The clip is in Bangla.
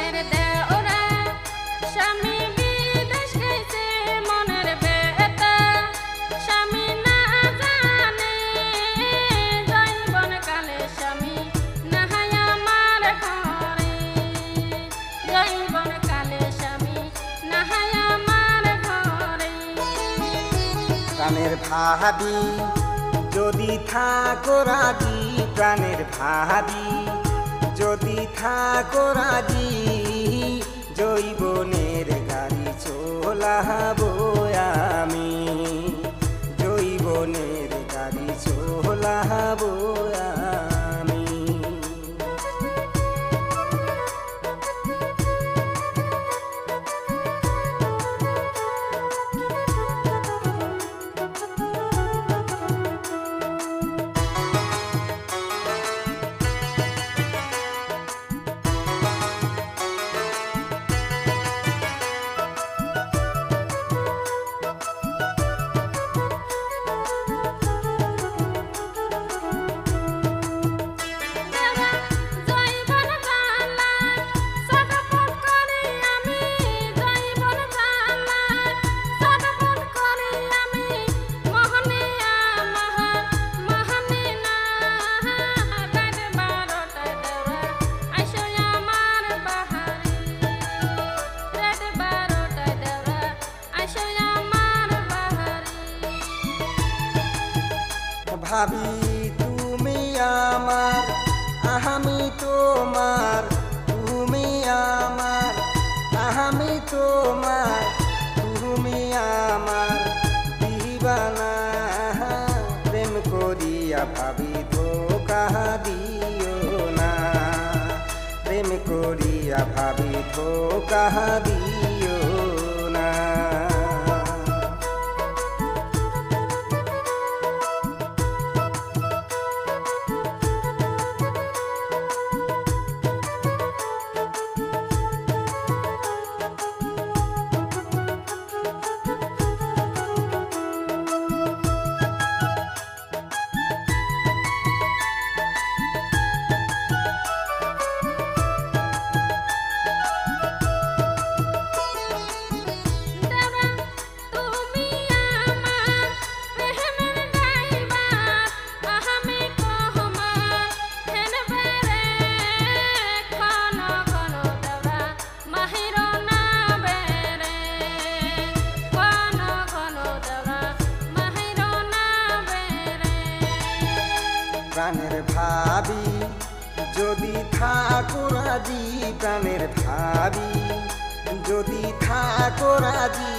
প্রাণের দেওরা স্বামী বিদেশ গেছে মনের বেতা স্বামী না জানে জৈবন কালে স্বামী নাহায় আমার ঘরে জৈবন কালে স্বামী নাহায় আমার ঘরে প্রাণের ভাবি যদি থাকো রাজি প্রাণের ভাবি যদি থাকো রাজি জৈবনের গাড়ি চলাবো আমি জৈবনের গাড়ি চলাবো আমি ভাবি তুমি আমার আমি তোমার তুমি আমার আমি তোমার তুমি আমার দিবানা প্রেম করিয়া ভাবি ধোকা দিও না প্রেম করিয়া ভাবি ধোকা দিও না প্রাণের ভাবি যদি থাকো রাজি প্রাণের ভাবি যদি থাকো রাজি